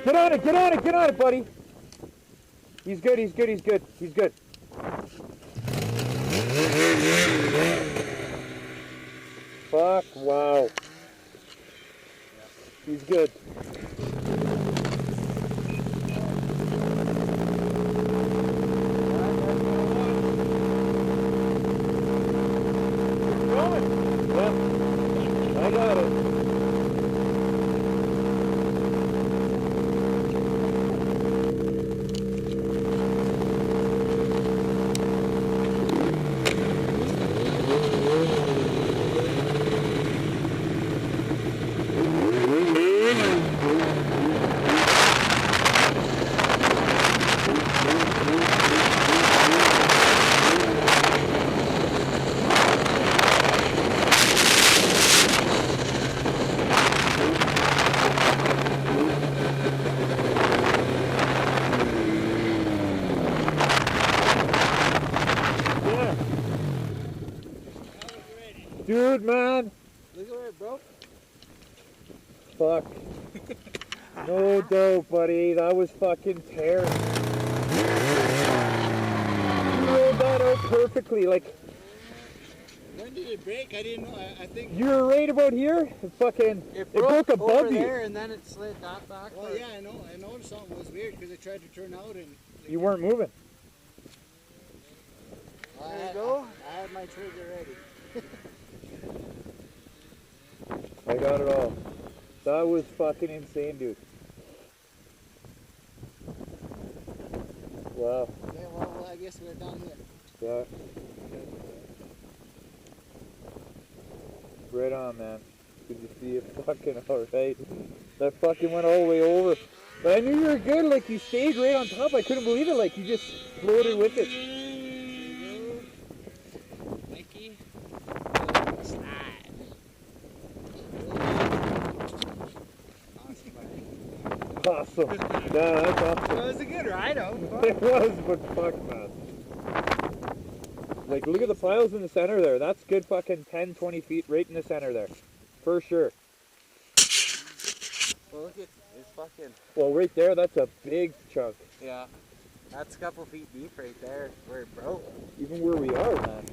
Get on it, get on it, get on it, buddy. He's good, he's good, he's good, he's good. Fuck, wow. He's good. Yep, I got it. Dude, man. Look where it broke. Fuck. No dope, buddy. That was fucking terrible. You rolled that out perfectly. Like. When did it break? I didn't know. I think. You were right about here. It broke above over you. There and then it slid that back. Well, yeah, I know. I noticed something was weird because it tried to turn out and. You weren't moving. There you go. I had my trigger ready. I got it all. That was fucking insane, dude. Wow. Okay, well, I guess we're done here. Yeah. Right on, man. Good to see you fucking alright. That fucking went all the way over. But I knew you were good, like you stayed right on top. I couldn't believe it, like you just floated with it. Mickey. Slide. Awesome. Yeah, that's awesome. That was a good ride out. It was, but fuck, man. Like, look at the piles in the center there. That's good fucking 10, 20 feet right in the center there. For sure. Well, look at it's fucking. Well, right there, that's a big chunk. Yeah. That's a couple feet deep right there where it broke. Even where we are, man.